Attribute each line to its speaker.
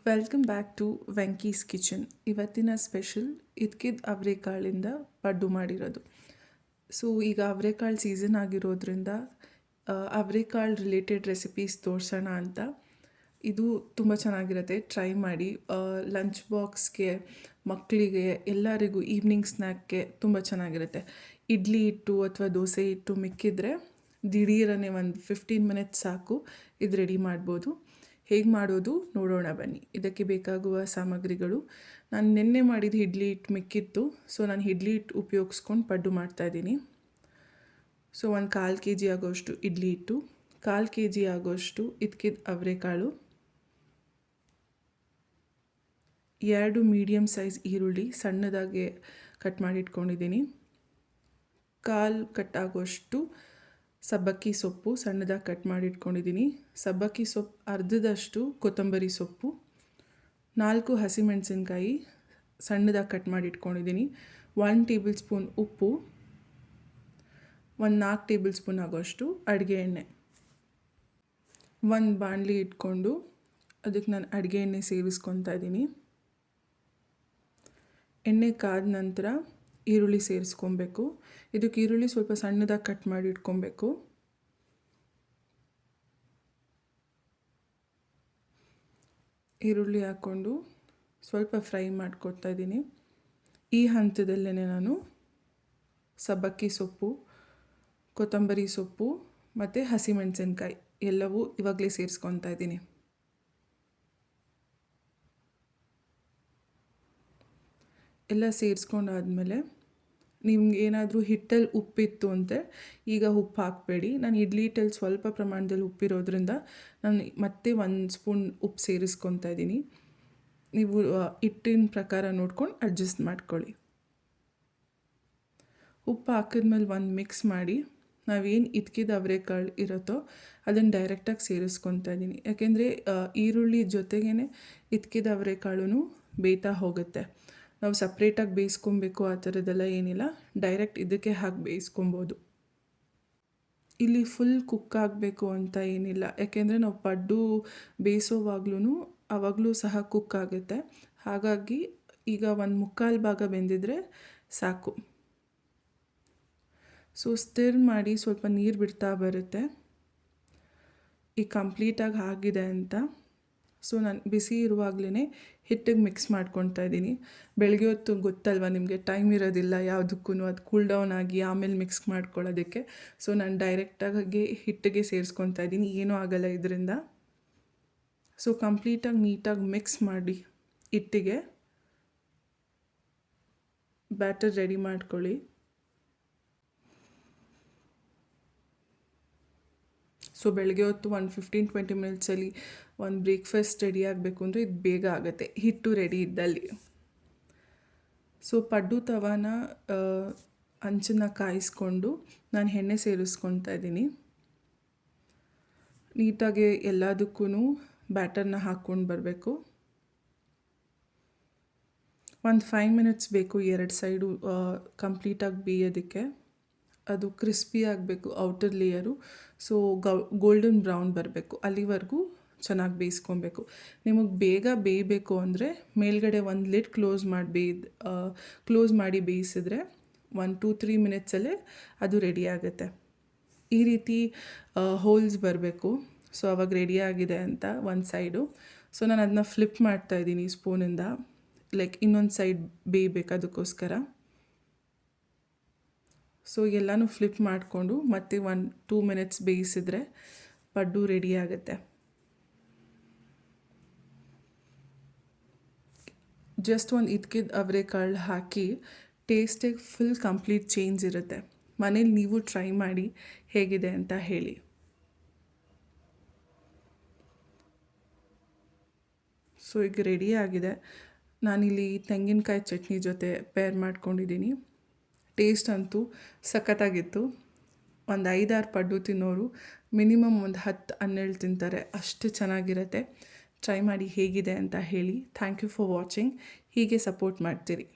Speaker 1: Welcome back to Venky's kitchen. ಇವತ್ತಿನ special ಇದ್ಕಿದ ಅವರೆಕಾಳಿಂದ ಪಡ್ಡು ಮಾಡಿರೋದು. ಸೊ ಈಗ ಅವರೆಕಾಳು ಸೀಸನ್ ಆಗಿರೋದ್ರಿಂದ ಅವರೆಕಾಳು ರಿಲೇಟೆಡ್ ರೆಸಿಪೀಸ್ ತೋರಿಸೋಣ ಅಂತ. ಇದು ತುಂಬ ಚೆನ್ನಾಗಿರುತ್ತೆ, ಟ್ರೈ ಮಾಡಿ. ಲಂಚ್ ಬಾಕ್ಸ್ಗೆ, ಮಕ್ಕಳಿಗೆ, ಎಲ್ಲರಿಗೂ ಈವ್ನಿಂಗ್ ಸ್ನ್ಯಾಕ್ಗೆ ತುಂಬ ಚೆನ್ನಾಗಿರುತ್ತೆ. ಇಡ್ಲಿ ಹಿಟ್ಟು ಅಥವಾ ದೋಸೆ ಹಿಟ್ಟು ಮಿಕ್ಕಿದ್ರೆ ದಿಢೀರನೆ ಒಂದು 15 ಮಿನಿಟ್ಸ್ ಸಾಕು, ಇದು ರೆಡಿ ಮಾಡ್ಬೋದು. ಹೇಗೆ ಮಾಡೋದು ನೋಡೋಣ ಬನ್ನಿ. ಇದಕ್ಕೆ ಬೇಕಾಗುವ ಸಾಮಗ್ರಿಗಳು, ನಾನು ನೆನ್ನೆ ಮಾಡಿದ ಇಡ್ಲಿ ಹಿಟ್ಟು ಮಿಕ್ಕಿತ್ತು, ಸೊ ನಾನು ಇಡ್ಲಿ ಹಿಟ್ಟು ಉಪಯೋಗಿಸ್ಕೊಂಡು ಪಡ್ಡು ಮಾಡ್ತಾಯಿದ್ದೀನಿ. ಸೊ ಒಂದು 1/4 kg ಆಗೋಷ್ಟು ಇಡ್ಲಿ ಹಿಟ್ಟು, 1/4 kg ಆಗೋಷ್ಟು ಇದ್ಕಿದ ಅವರೆಕಾಳು, 2 ಮೀಡಿಯಮ್ ಸೈಜ್ ಈರುಳ್ಳಿ ಸಣ್ಣದಾಗಿ ಕಟ್ ಮಾಡಿ ಇಟ್ಕೊಂಡಿದ್ದೀನಿ, 1/4 ಕಟ್ ಆಗೋಷ್ಟು ಸಬ್ಬಕ್ಕಿ ಸೊಪ್ಪು ಸಣ್ಣದಾಗಿ ಕಟ್ ಮಾಡಿ ಇಟ್ಕೊಂಡಿದ್ದೀನಿ, ಸಬ್ಬಕ್ಕಿ ಸೊಪ್ಪು ಅರ್ಧದಷ್ಟು ಕೊತ್ತಂಬರಿ ಸೊಪ್ಪು, 4 ಹಸಿಮೆಣಸಿನ್ಕಾಯಿ ಸಣ್ಣದಾಗಿ ಕಟ್ ಮಾಡಿ ಇಟ್ಕೊಂಡಿದ್ದೀನಿ, 1 ಟೇಬಲ್ ಸ್ಪೂನ್ ಉಪ್ಪು, 4 ಟೇಬಲ್ ಸ್ಪೂನ್ ಆಗೋಷ್ಟು ಅಡುಗೆ ಎಣ್ಣೆ. ಒಂದು ಬಾಣಲಿ ಇಟ್ಕೊಂಡು ಅದಕ್ಕೆ ನಾನು ಅಡುಗೆ ಎಣ್ಣೆ ಸೇರಿಸ್ಕೊತಾ ಇದ್ದೀನಿ. ಎಣ್ಣೆ ಕಾದ ನಂತರ ಈರುಳ್ಳಿ ಸೇರಿಸ್ಕೊಬೇಕು. ಇದಕ್ಕೆ ಈರುಳ್ಳಿ ಸ್ವಲ್ಪ ಸಣ್ಣದಾಗಿ ಕಟ್ ಮಾಡಿ ಇಟ್ಕೊಬೇಕು. ಈರುಳ್ಳಿ ಹಾಕ್ಕೊಂಡು ಸ್ವಲ್ಪ ಫ್ರೈ ಮಾಡ್ಕೊತಾ ಇದ್ದೀನಿ. ಈ ಹಂತದಲ್ಲೇ ನಾನು ಸಬ್ಬಕ್ಕಿ ಸೊಪ್ಪು, ಕೊತ್ತಂಬರಿ ಸೊಪ್ಪು ಮತ್ತು ಹಸಿಮೆಣಸಿನ್ಕಾಯಿ ಎಲ್ಲವೂ ಇವಾಗಲೇ ಸೇರಿಸ್ಕೊತಾ ಇದ್ದೀನಿ. ಎಲ್ಲ ಸೇರಿಸ್ಕೊಂಡಾದ್ಮೇಲೆ ನಿಮ್ಗೆ ಏನಾದರೂ ಹಿಟ್ಟಲ್ಲಿ ಉಪ್ಪಿತ್ತು ಅಂದರೆ ಈಗ ಉಪ್ಪು ಹಾಕಬೇಡಿ. ನಾನು ಇಡ್ಲಿ ಹಿಟ್ಟಲ್ಲಿ ಸ್ವಲ್ಪ ಪ್ರಮಾಣದಲ್ಲಿ ಉಪ್ಪಿರೋದ್ರಿಂದ ನಾನು ಮತ್ತೆ 1 ಸ್ಪೂನ್ ಉಪ್ಪು ಸೇರಿಸ್ಕೊತಾ ಇದ್ದೀನಿ. ನೀವು ಹಿಟ್ಟಿನ ಪ್ರಕಾರ ನೋಡ್ಕೊಂಡು ಅಡ್ಜಸ್ಟ್ ಮಾಡ್ಕೊಳ್ಳಿ. ಉಪ್ಪು ಹಾಕಿದ್ಮೇಲೆ ಒಂದು ಮಿಕ್ಸ್ ಮಾಡಿ, ನಾವೇನು ಇದ್ಕಿದ ಅವರೆಕಾಳು ಇರುತ್ತೋ ಅದನ್ನು ಡೈರೆಕ್ಟಾಗಿ ಸೇರಿಸ್ಕೊತಾ ಇದ್ದೀನಿ. ಯಾಕೆಂದರೆ ಈರುಳ್ಳಿ ಜೊತೆಗೇ ಇದ್ಕಿದ ಅವರೆಕಾಳು ಬೇಯ್ತಾ ಹೋಗುತ್ತೆ. ನಾವು ಸಪ್ರೇಟಾಗಿ ಬೇಯಿಸ್ಕೊಬೇಕು ಆ ಥರದ್ದೆಲ್ಲ ಏನಿಲ್ಲ, ಡೈರೆಕ್ಟ್ ಇದಕ್ಕೆ ಹಾಕಿ ಬೇಯಿಸ್ಕೊಬೋದು. ಇಲ್ಲಿ ಫುಲ್ ಕುಕ್ ಆಗಬೇಕು ಅಂತ ಏನಿಲ್ಲ, ಯಾಕೆಂದರೆ ನಾವು ಪಡ್ಡು ಬೇಯಿಸೋವಾಗ್ಲೂ ಆವಾಗಲೂ ಸಹ ಕುಕ್ ಆಗುತ್ತೆ. ಹಾಗಾಗಿ ಈಗ 1/4 ಭಾಗ ಬೆಂದಿದ್ರೆ ಸಾಕು. ಸೊ ಸ್ಟಿರ್ ಮಾಡಿ ಸ್ವಲ್ಪ ನೀರು ಬಿಡ್ತಾ ಬರುತ್ತೆ. ಈಗ ಕಂಪ್ಲೀಟಾಗಿ ಆಗಿದೆ ಅಂತ. ಸೊ ನಾನು ಬಿಸಿ ಇರುವಾಗಲೇ ಹಿಟ್ಟಿಗೆ ಮಿಕ್ಸ್ ಮಾಡ್ಕೊತಾ ಇದ್ದೀನಿ. ಬೆಳಗ್ಗೆ ಹೊತ್ತು ಗೊತ್ತಲ್ವ ನಿಮಗೆ, ಟೈಮ್ ಇರೋದಿಲ್ಲ ಯಾವುದಕ್ಕೂ, ಅದು ಕೂಲ್ ಡೌನ್ ಆಗಿ ಆಮೇಲೆ ಮಿಕ್ಸ್ ಮಾಡ್ಕೊಳ್ಳೋದಕ್ಕೆ. ಸೊ ನಾನು ಡೈರೆಕ್ಟಾಗಿ ಹಿಟ್ಟಿಗೆ ಸೇರಿಸ್ಕೊತಾ ಇದ್ದೀನಿ, ಏನೂ ಆಗೋಲ್ಲ ಇದರಿಂದ. ಸೊ ಕಂಪ್ಲೀಟಾಗಿ ನೀಟಾಗಿ ಮಿಕ್ಸ್ ಮಾಡಿ ಹಿಟ್ಟಿಗೆ ಬ್ಯಾಟರ್ ರೆಡಿ ಮಾಡ್ಕೊಳ್ಳಿ. ಸೊ ಬೆಳಗ್ಗೆ ಹೊತ್ತು 15-20 ಮಿನಿಟ್ಸಲ್ಲಿ ಒಂದು ಬ್ರೇಕ್ಫಾಸ್ಟ್ ರೆಡಿ ಆಗಬೇಕು ಅಂದರೆ ಇದು ಬೇಗ ಆಗುತ್ತೆ, ಹಿಟ್ಟು ರೆಡಿ ಇದ್ದಲ್ಲಿ. ಸೊ ಪಡ್ಡು ತವಾನ ಹಂಚನ್ನು ಕಾಯಿಸ್ಕೊಂಡು ನಾನು ಎಣ್ಣೆ ಸೇರಿಸ್ಕೊತಾ ಇದ್ದೀನಿ. ನೀಟಾಗಿ ಎಲ್ಲದಕ್ಕೂ ಬ್ಯಾಟರ್ನ ಹಾಕ್ಕೊಂಡು ಬರಬೇಕು. ಒಂದು 5 ಮಿನಿಟ್ಸ್ ಬೇಕು 2 ಸೈಡು ಕಂಪ್ಲೀಟಾಗಿ ಬೇಯೋದಕ್ಕೆ. ಅದು ಕ್ರಿಸ್ಪಿ ಆಗಬೇಕು outer layer. So golden brown ಬರಬೇಕು, ಅಲ್ಲಿವರೆಗೂ ಚೆನ್ನಾಗಿ ಬೇಯಿಸ್ಕೊಬೇಕು. ನಿಮಗೆ ಬೇಗ ಬೇಯಬೇಕು ಅಂದರೆ ಮೇಲ್ಗಡೆ ಒಂದು ಲಿಡ್ ಕ್ಲೋಸ್ ಮಾಡಿ ಬೇಯಿಸಿದ್ರೆ 1-3 ಮಿನಿಟ್ಸಲ್ಲೇ ಅದು ರೆಡಿ ಆಗುತ್ತೆ. ಈ ರೀತಿ ಹೋಲ್ಸ್ ಬರಬೇಕು. ಸೊ ಅವಾಗ ರೆಡಿ ಆಗಿದೆ ಅಂತ ಒಂದು ಸೈಡು. ಸೊ ನಾನು ಅದನ್ನ ಫ್ಲಿಪ್ ಮಾಡ್ತಾಯಿದ್ದೀನಿ ಸ್ಪೂನಿಂದ, ಲೈಕ್ ಇನ್ನೊಂದು ಸೈಡ್ ಬೇಯಬೇಕು ಅದಕ್ಕೋಸ್ಕರ. ಸೊ ಎಲ್ಲನೂ ಫ್ಲಿಪ್ ಮಾಡಿಕೊಂಡು ಮತ್ತೆ 1-2 ಮಿನಿಟ್ಸ್ ಬೇಯಿಸಿದ್ರೆ ಪಡ್ಡು ರೆಡಿ ಆಗುತ್ತೆ. ಜಸ್ಟ್ ಒಂದು ಇದ್ಕಿದ ಅವರೆಕಾಳು ಹಾಕಿ ಟೇಸ್ಟಿಗೆ ಫುಲ್ ಕಂಪ್ಲೀಟ್ ಚೇಂಜ್ ಇರುತ್ತೆ. ಮನೇಲಿ ನೀವು ಟ್ರೈ ಮಾಡಿ ಹೇಗಿದೆ ಅಂತ ಹೇಳಿ. ಸೊ ಈಗ ರೆಡಿ ಆಗಿದೆ. ನಾನಿಲ್ಲಿ ತೆಂಗಿನಕಾಯಿ ಚಟ್ನಿ ಜೊತೆ ಪೇರ್ ಮಾಡ್ಕೊಂಡಿದ್ದೀನಿ. ಟೇಸ್ಟ್ ಅಂತೂ ಸಖತ್ತಾಗಿತ್ತು. ಒಂದು 5-6 ಪಡ್ಡು ತಿನ್ನೋರು ಮಿನಿಮಮ್ ಒಂದು 10-12 ತಿಂತಾರೆ, ಅಷ್ಟು ಚೆನ್ನಾಗಿರುತ್ತೆ. ಟ್ರೈ ಮಾಡಿ ಹೇಗಿದೆ ಅಂತ ಹೇಳಿ. Thank you for watching. ಹೀಗೆ ಸಪೋರ್ಟ್ ಮಾಡ್ತೀರಿ.